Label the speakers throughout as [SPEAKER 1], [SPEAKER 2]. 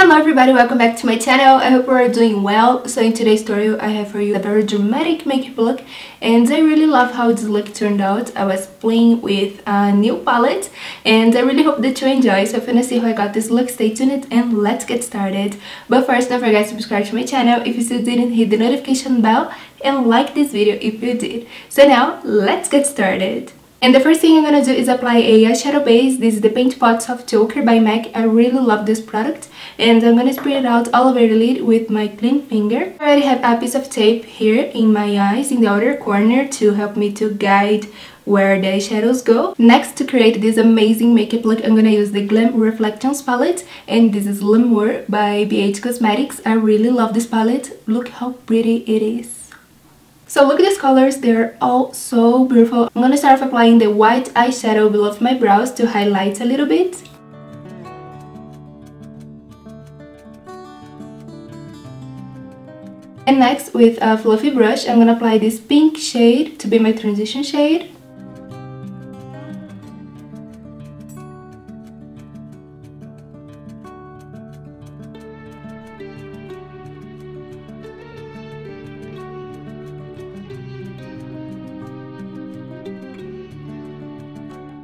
[SPEAKER 1] Hello everybody, welcome back to my channel. I hope you are doing well. So in today's tutorial I have for you a very dramatic makeup look, and I really love how this look turned out. I was playing with a new palette and I really hope that you enjoy. So if you want to see how I got this look, stay tuned and let's get started. But first, don't forget to subscribe to my channel if you still didn't, hit the notification bell and like this video if you did. So now let's get started. And the first thing I'm gonna do is apply a eyeshadow base. This is the Paint Pot Soft Ochre by MAC. I really love this product, and I'm gonna spread it out all over the lid with my clean finger. I already have a piece of tape here in my eyes in the outer corner to help me to guide where the eyeshadows go. Next, to create this amazing makeup look, I'm gonna use the Glam Reflections palette, and this is L'amour by BH Cosmetics. I really love this palette. Look how pretty it is. So look at these colors, they're all so beautiful. I'm gonna start off applying the white eyeshadow below my brows to highlight a little bit. And next, with a fluffy brush, I'm gonna apply this pink shade to be my transition shade.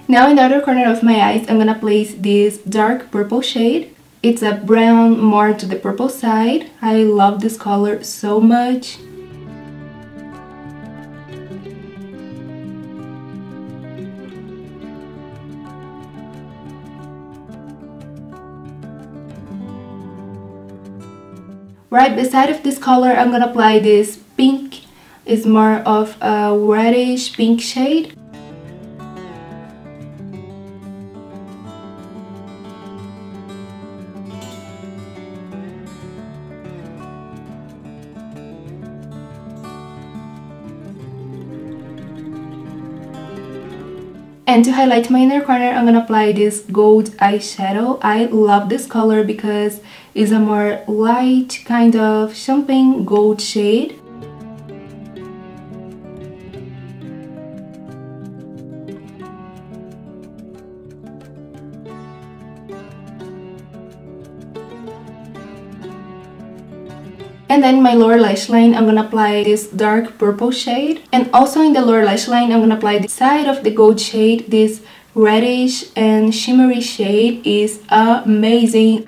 [SPEAKER 1] Now in the other corner of my eyes, I'm gonna place this dark purple shade. It's a brown more to the purple side. I love this color so much. Right beside of this color, I'm gonna apply this pink. It's more of a reddish pink shade. And to highlight my inner corner, I'm gonna apply this gold eyeshadow. I love this color because it's a more light kind of champagne gold shade. And then my lower lash line, I'm gonna apply this dark purple shade. And also in the lower lash line, I'm gonna apply the side of the gold shade. This reddish and shimmery shade is amazing.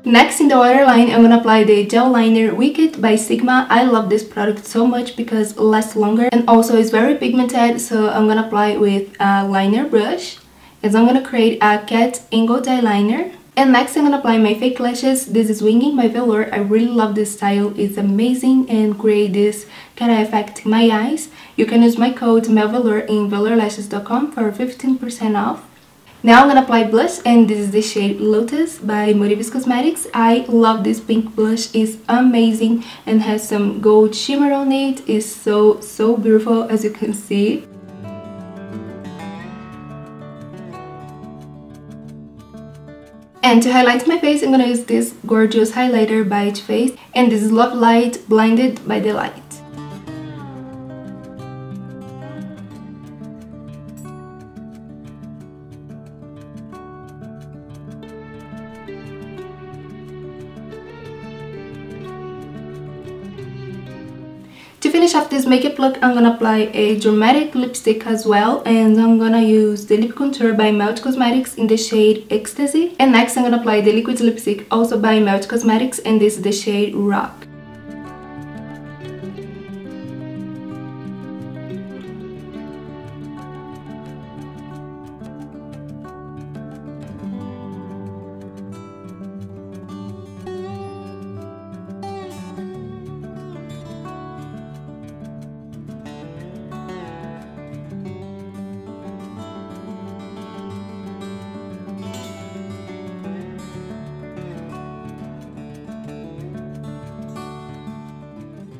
[SPEAKER 1] Next, in the waterline, I'm gonna apply the gel liner Wicked by Sigma. I love this product so much because it lasts longer and also is very pigmented, so I'm gonna apply it with a liner brush. As I'm gonna create a cat angled eyeliner. And next, I'm gonna apply my fake lashes. This is Winging by Velour. I really love this style. It's amazing and create this kind of effect in my eyes. You can use my code MELVELOUR in velourlashes.com for 15% off. Now I'm gonna apply blush, and this is the shade Lotus by Cosmetics. I love this pink blush. It's amazing and has some gold shimmer on it. It's so beautiful, as you can see. And to highlight my face, I'm gonna use this gorgeous highlighter by Too Faced, and this is Love Light Blinded by the Light. To finish off this makeup look, I'm gonna apply a dramatic lipstick as well, and I'm gonna use the lip contour by Melt Cosmetics in the shade Ecstasy. And next, I'm gonna apply the liquid lipstick also by Melt Cosmetics, and this is the shade Rock.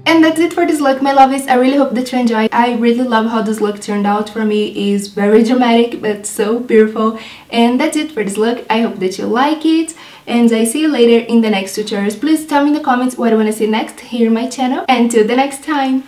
[SPEAKER 1] And that's it for this look, my lovies. I really hope that you enjoyed. I really love how this look turned out for me. It's very dramatic but so beautiful. And that's it for this look. I hope that you like it, and I see you later in the next tutorials. Please tell me in the comments what you want to see next here on my channel. And till the next time.